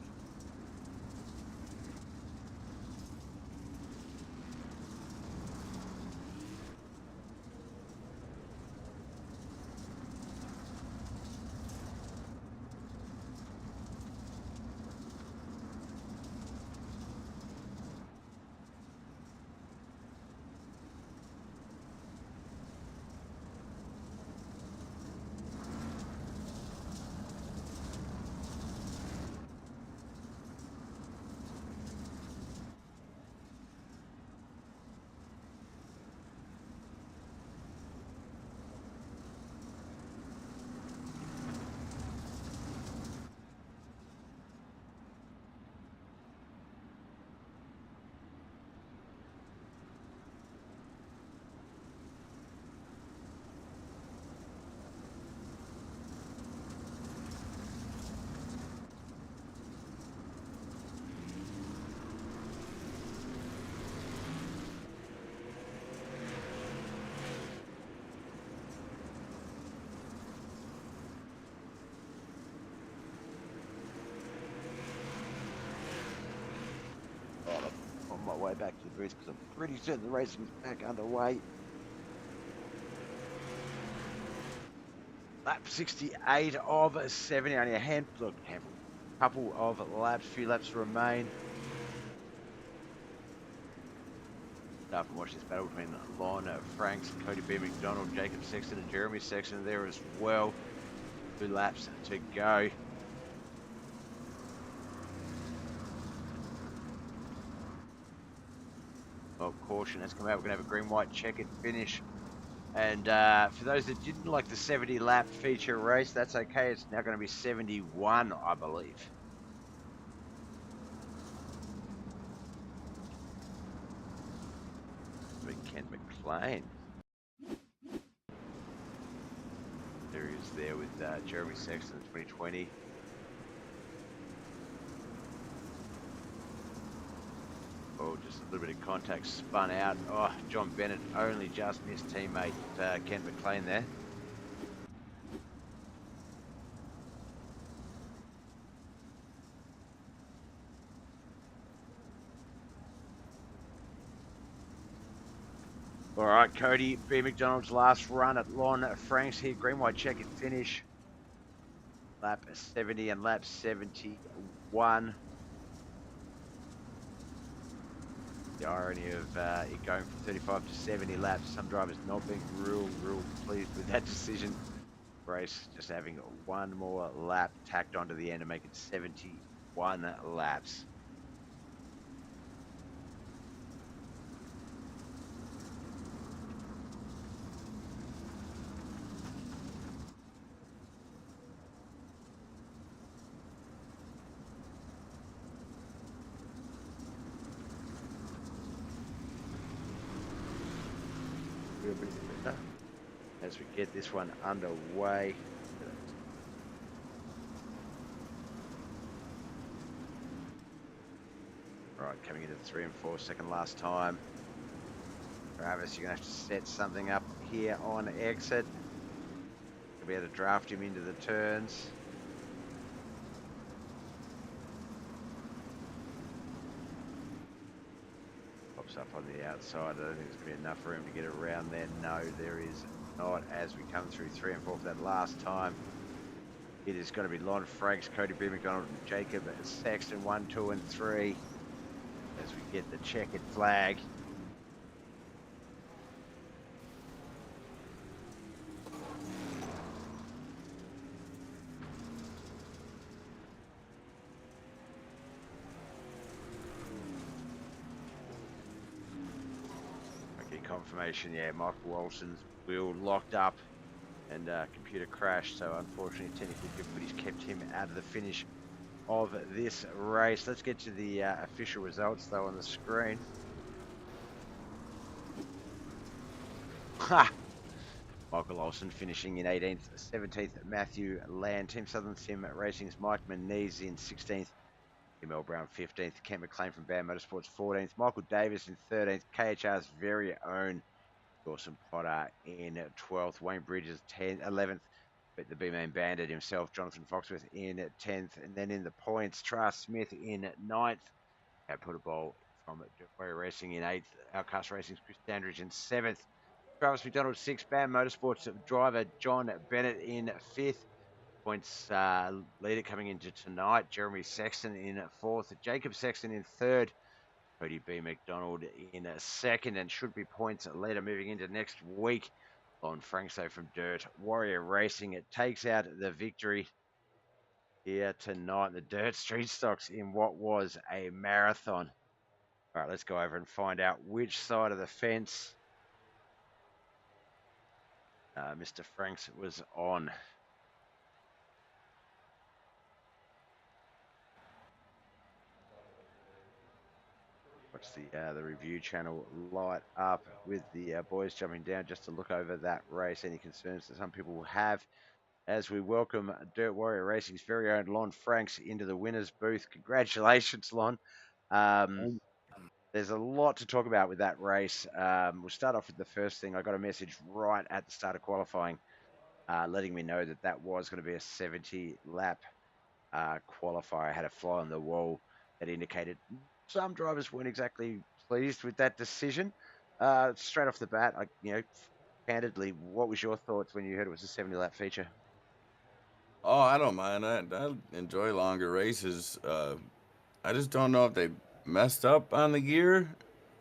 On my way back to the booth because I'm pretty certain the racing is back underway. Lap 68 of 70, only a couple of laps, few laps remain. Start and watch this battle between Lon Franks, Cody B. McDonald, Jacob Sexton and Jeremy Sexton there as well. 2 laps to go. Well, caution has come out. We're going to have a green-white checkered finish. And for those that didn't like the 70-lap feature race, that's okay. It's now going to be 71, I believe. Kent McLean. There he is there with Jeremy Sexton in 2020. Oh, just a little bit of contact spun out. Oh, John Bennett only just missed teammate Kent McLean there. All right, Cody B. McDonald's last run at Lon Franks here. Green, white, checkered finish. Lap 70 and lap 71. The irony of it going from 35 to 70 laps. Some drivers not being real pleased with that decision. Race just having one more lap tacked onto the end to make it 71 laps. As we get this one underway. Right, coming into the 3 and 4, second last time. Travis, you're going to have to set something up here on exit. You'll be able to draft him into the turns. Pops up on the outside. I don't think there's going to be enough room to get around there. No, there is not as we come through 3 and 4 for that last time. It is going to be Lon Franks, Cody B. McDonald, and Jacob Sexton, 1, 2, and 3 as we get the checkered flag. Okay, confirmation, yeah, Michael Walson's wheel locked up and computer crashed, so unfortunately technical difficulties kept him out of the finish of this race. Let's get to the official results though on the screen. Ha! Michael Olsen finishing in 18th. 17th, Matthew Land. Team Southern Sim Racing's Mike Menez in 16th. Mel Brown 15th. Kent McLean from Band Motorsports 14th. Michael Davis in 13th. KHR's very own Dawson Potter in 12th. Wayne Bridges 11th. But the B-Man Bandit himself, Jonathan Foxworth in 10th. And then in the points, Travis Smith in 9th. Put a ball from Warrior Racing in 8th. Outcast Racing's Chris Standridge in 7th. Travis McDonald 6th. Band Motorsports driver John Bennett in 5th. Points leader coming into tonight, Jeremy Sexton in 4th. Jacob Sexton in 3rd. Cody B. McDonald in 2nd, and should be points leader moving into next week. Lon Frankso from Dirt Warrior Racing. It takes out the victory here tonight. The Dirt Street Stocks in what was a marathon. All right, let's go over and find out which side of the fence Mr. Franks was on. Watch the review channel light up with the boys jumping down just to look over that race. Any concerns that some people will have as we welcome Dirt Warrior Racing's very own Lon Franks into the winner's booth. Congratulations, Lon. There's a lot to talk about with that race. We'll start off with the first thing. I got a message right at the start of qualifying letting me know that that was going to be a 70-lap qualifier. I had a fly on the wall that indicated some drivers weren't exactly pleased with that decision. Straight off the bat, candidly, what was your thoughts when you heard it was a 70-lap feature? Oh, I don't mind. I enjoy longer races. I just don't know if they messed up on the gear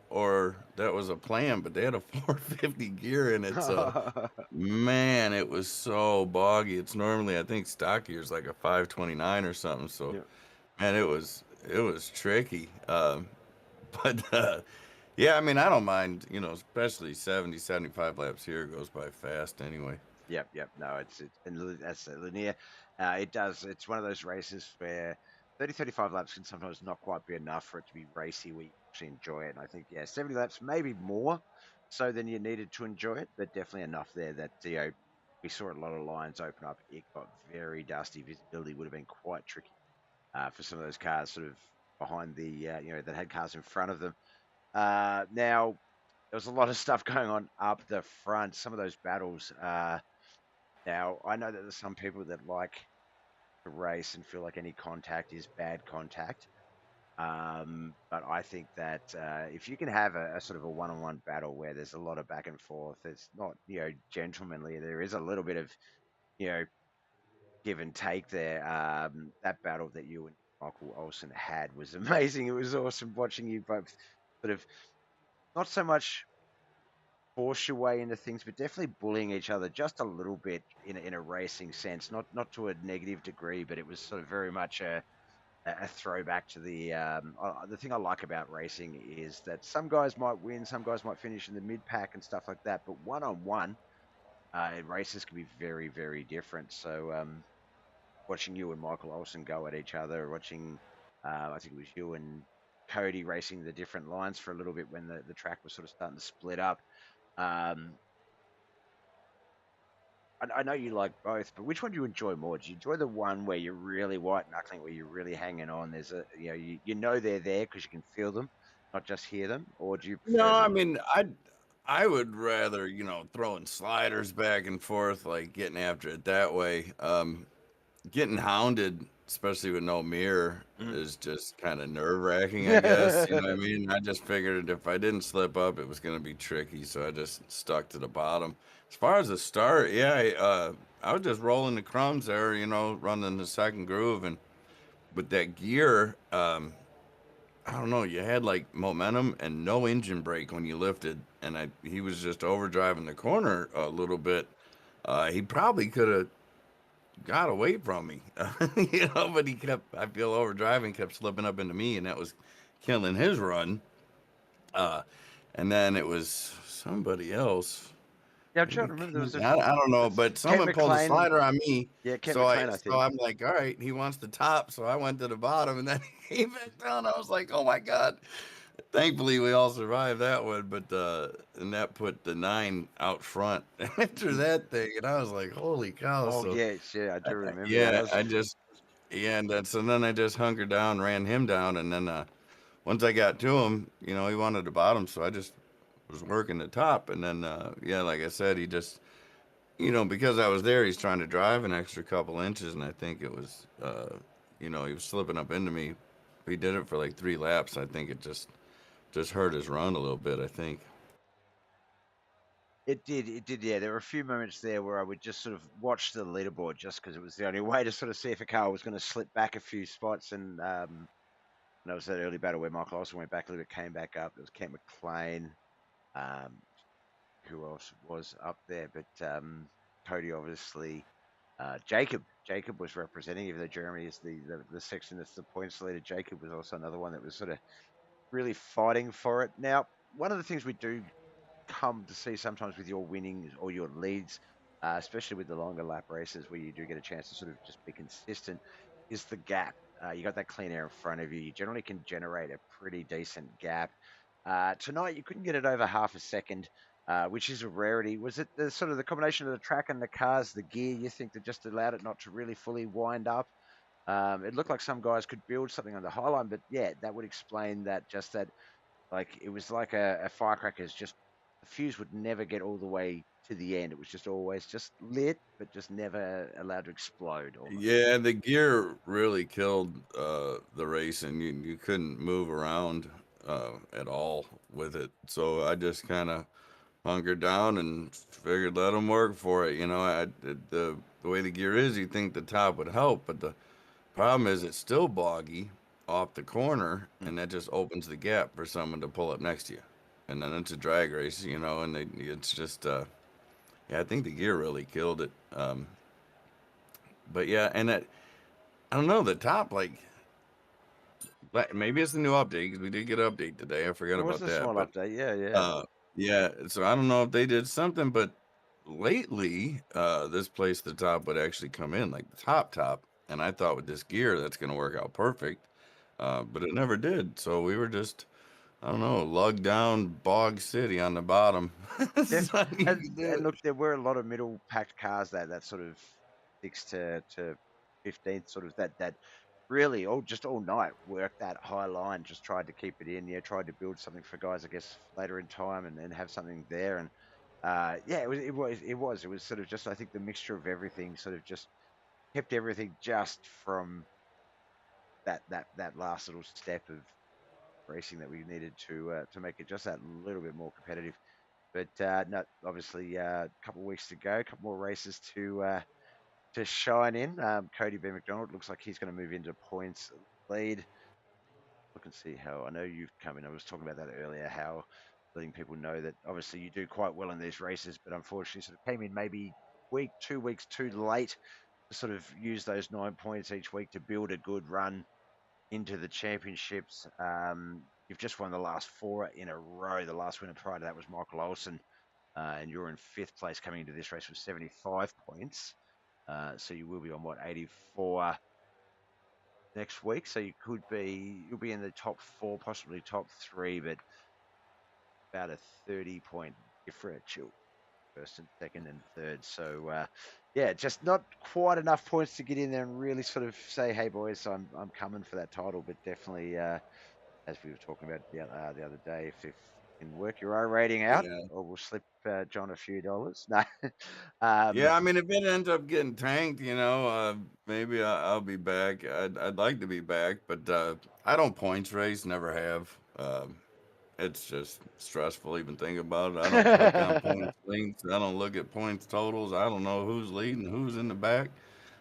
or that was a plan, but they had a 450 gear in it. So, man, it was so boggy. It's normally, I think, stock gear is like a 529 or something. So, Yeah. man, it was tricky. But yeah, I mean, I don't mind, especially 70, 75 laps here goes by fast anyway. Yep. No, it's and that's Lanier. It's one of those races where 30, 35 laps can sometimes not quite be enough for it to be racy where you actually enjoy it. And I think, 70 laps, maybe more so than you needed to enjoy it, but definitely enough there that, we saw a lot of lines open up. It got very dusty. Visibility would have been quite tricky for some of those cars sort of behind the, that had cars in front of them. Now, there was a lot of stuff going on up the front. Some of those battles. Now, I know that there's some people that like to race and feel like any contact is bad contact. But I think that if you can have a sort of a one-on-one battle where there's a lot of back and forth, it's not, gentlemanly. There is a little bit of, give and take there. That battle that you and Michael Olsen had was amazing. It was awesome watching you both sort of not so much force your way into things, but definitely bullying each other just a little bit in a racing sense, not to a negative degree, but it was sort of very much a throwback to the thing I like about racing is that some guys might win, some guys might finish in the mid pack and stuff like that, but one on one, races can be very, very different. So watching you and Michael Olsen go at each other, watching I think it was you and Cody racing the different lines for a little bit when the track was sort of starting to split up. I know you like both, but which one do you enjoy more? Do you enjoy the one where you're really white knuckling, where you're really hanging on? There's you know they're there because you can feel them, not just hear them, or do you No, prefer I the? mean, I would rather, throwing sliders back and forth, like getting after it that way. Getting hounded, especially with no mirror, is just kind of nerve-wracking, I guess. You know what I mean? I just figured if I didn't slip up, it was going to be tricky, so I just stuck to the bottom. As far as the start, yeah, I was just rolling the crumbs there, running the second groove, and with that gear, I don't know, you had like momentum and no engine brake when you lifted, and he was just overdriving the corner a little bit. He probably could have got away from me, but he kept, I feel, overdriving, kept slipping up into me, and that was killing his run. Uh, and then it was somebody else. Yeah, I'm trying to remember. There was I don't know, it's but Kent someone pulled a McLean. slider on me. Yeah, Kent So McLean, I think. I'm like, all right, he wants the top. So I went to the bottom and then he came back down. I was like, oh my God. Thankfully, we all survived that one, but and that put the 9 out front after that thing, and I was like, "Holy cow!" Oh So, yes, yeah, I do remember that. yeah, That was I just and then so then I just hunkered down, ran him down, and then once I got to him, he wanted the bottom, so I just was working the top, and then yeah, like I said, he just because I was there, he's trying to drive an extra couple inches, and I think it was he was slipping up into me. He did it for like 3 laps. I think it just hurt his run a little bit, I think. it did, yeah. There were a few moments there where I would just sort of watch the leaderboard just because it was the only way to sort of see if a car was going to slip back a few spots. And there was that early battle where Michael also went back a little bit, came back up. There was Kent McLean. Um, who else was up there? But Cody, obviously. Jacob was representing, even though Jeremy is the section that's the points leader. Jacob was also another one that was sort of really fighting for it. Now, one of the things we do come to see sometimes with your winnings or your leads, especially with the longer lap races where you do get a chance to sort of just be consistent, is the gap. You got that clean air in front of you. You generally can generate a pretty decent gap. Tonight, you couldn't get it over half a second, which is a rarity. Was it the sort of the combination of the track and the cars, the gear, you think, that just allowed it not to really fully wind up? It looked like some guys could build something on the high line, but yeah, that would explain that. Just that, like, it was like a firecracker's just the fuse would never get all the way to the end. It was just always just lit, but just never allowed to explode. Almost. Yeah, the gear really killed the race, and you couldn't move around at all with it. So I just kind of hunkered down and figured let them work for it. The way the gear is, you think the top would help, but the problem is it's still boggy off the corner, Mm. and that just opens the gap for someone to pull up next to you. And then it's a drag race, and it's just, yeah, I think the gear really killed it. But yeah, and I don't know, the top, like maybe it's the new update because we did get an update today. I forgot It was about a that. small But update. Yeah, yeah. uh, yeah, so I don't know if they did something, but lately, this place, the top would actually come in like the top. And I thought with this gear, that's going to work out perfect. But it never did. So we were just, I don't know, lugged down Bog City on the bottom. Yeah, That's all you could and do. look, there were a lot of middle packed cars that sort of 6 to 15th, sort of that really all night worked that high line, just tried to keep it in. Yeah, tried to build something for guys, I guess, later in time, and have something there. And yeah, it was sort of just, I think, the mixture of everything sort of just kept everything just from that last little step of racing that we needed to make it just that little bit more competitive. But no, obviously, a couple of weeks to go, a couple more races to shine in. Cody B. McDonald looks like he's going to move into points lead. Look and see how, I know you've come in. I was talking about that earlier. How letting people know that obviously you do quite well in these races, but unfortunately, sort of came in maybe 2 weeks too late to sort of use those 9 points each week to build a good run into the championships. You've just won the last 4 in a row. The last winner prior to that was Michael Olsen, and you're in fifth place coming into this race with 75 points. So you will be on 84 next week. So you'll be in the top four, possibly top three, but about a 30-point differential, first and second and third. So yeah, just not quite enough points to get in there and really sort of say, "Hey boys, I'm coming for that title." But definitely, as we were talking about the other day, if you can work your O rating out, Yeah. or we'll slip John a few dollars. No, Yeah, um, I mean, if it ends up getting tanked, maybe I'll be back. I'd like to be back, but I don't points race, never have. It's just stressful even thinking about it. I don't click on points links. I don't look at points totals. I don't know who's leading, who's in the back.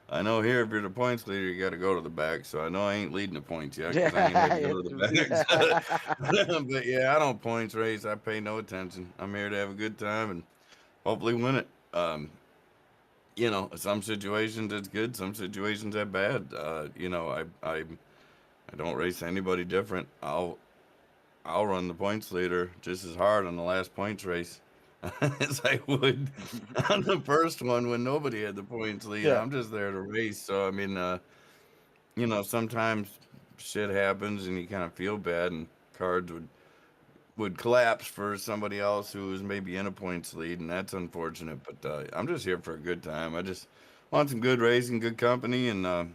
I know here if you're the points leader, you got to go to the back. So I know I ain't leading the points yet because I ain't had to yeah, go to the back. But yeah, I don't points race. I pay no attention. I'm here to have a good time and hopefully win it. Some situations it's good, some situations are bad. I don't race anybody different. I'll run the points leader just as hard on the last points race as I would on the first one when nobody had the points lead. yeah. I'm just there to race. So I mean, sometimes shit happens and you kind of feel bad, and cards would would collapse for somebody else who was maybe in a points lead, and that's unfortunate. But I'm just here for a good time. I just want some good racing, good company, and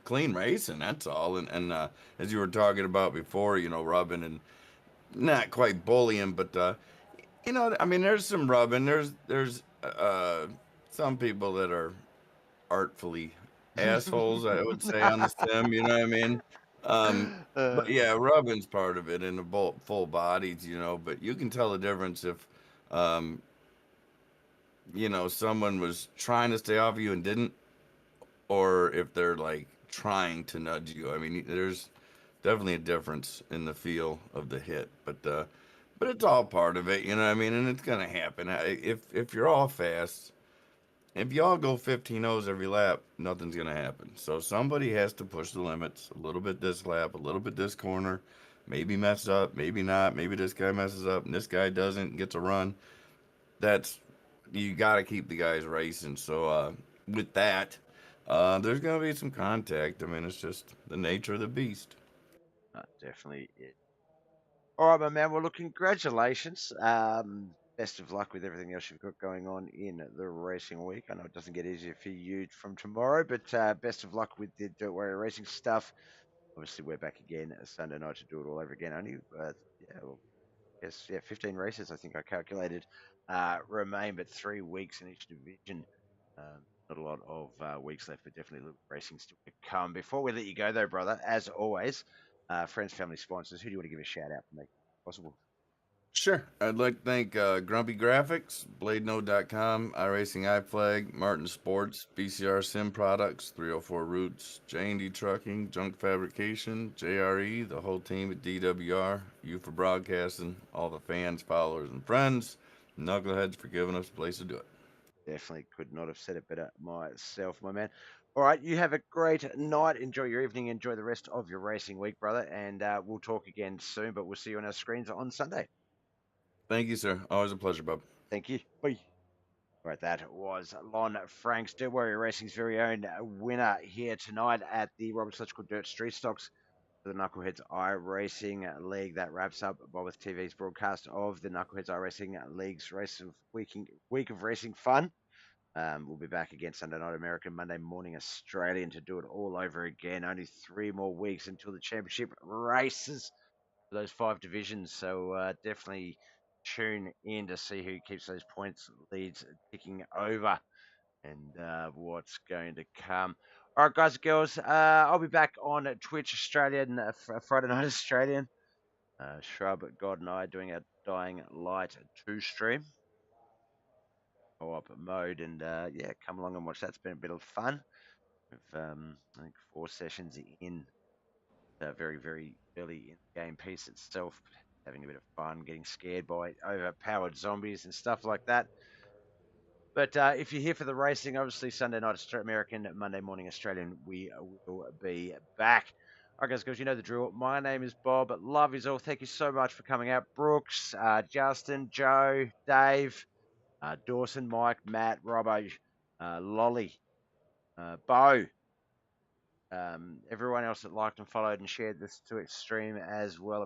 clean racing. That's all. And as you were talking about before, rubbing and not quite bullying, but I mean, there's some rubbing. There's some people that are artfully assholes, I would say, on the sim. You know what I mean? But uh, yeah, rubbing's part of it in the full bodies. But you can tell the difference if um, someone was trying to stay off you and didn't, or if they're like trying to nudge you. I mean, there's definitely a difference in the feel of the hit, but it's all part of it, you know what I mean? And it's gonna happen. If you're all fast, if you all go 15 O's every lap, nothing's gonna happen. So somebody has to push the limits a little bit this lap, a little bit this corner, maybe mess up, maybe not, maybe this guy messes up and this guy doesn't, gets a run. That's You got to keep the guys racing. So with that, there's gonna be some contact. I mean, it's just the nature of the beast. definitely it. All right, my man. Well, look, congratulations. Best of luck with everything else you've got going on in the racing week. I know it doesn't get easier for you from tomorrow, but best of luck with the Dirt Warrior Racing stuff. Obviously, we're back again Sunday night to do it all over again. Only, yeah, well, yes, yeah, 15 races, I think I calculated, remain, but 3 weeks in each division. Not a lot of weeks left, but definitely a little racing still to come. Before we let you go, though, brother, as always, friends, family, sponsors, who do you want to give a shout out for me? Possible. Sure. I'd like to thank Grumpy Graphics, BladeNote.com, iRacing iFlag, Martin Sports, BCR Sim Products, 304 Roots, J&D Trucking, Junk Fabrication, JRE, the whole team at DWR, you for broadcasting, all the fans, followers, and friends, Knuckleheadz for giving us a place to do it. Definitely could not have said it better myself, my man. All right, you have a great night. Enjoy your evening. Enjoy the rest of your racing week, brother. And we'll talk again soon, but we'll see you on our screens on Sunday. Thank you, sir. Always a pleasure, bub. Thank you. Bye. Right, that was Lon Franks, Dirt Warrior Racing's very own winner here tonight at the Roberts Electrical Dirt Street Stocks for the Knuckleheadz iRacing League. That wraps up BobbethTV's broadcast of the Knuckleheadz iRacing League's week of racing fun. We'll be back again Sunday night American, Monday morning Australian to do it all over again. Only 3 more weeks until the championship races for those 5 divisions. So definitely tune in to see who keeps those points leads ticking over and what's going to come. All right, guys and girls, I'll be back on Twitch Australian, Friday night Australian. Shrubgod and I doing our Dying Light 2 stream. Co-op mode, and yeah, come along and watch that. It's been a bit of fun. We've, I think, 4 sessions in, very, very early in the game piece itself, having a bit of fun, getting scared by overpowered zombies and stuff like that. But if you're here for the racing, obviously Sunday night American, Monday morning Australian, we will be back. All right, guys, you know the drill. My name is Bob. Love is all. Thank you so much for coming out. Brooks, Justin, Joe, Dave, Dawson, Mike, Matt, Robbo, Lolly, Bo, everyone else that liked and followed and shared this to extreme as well.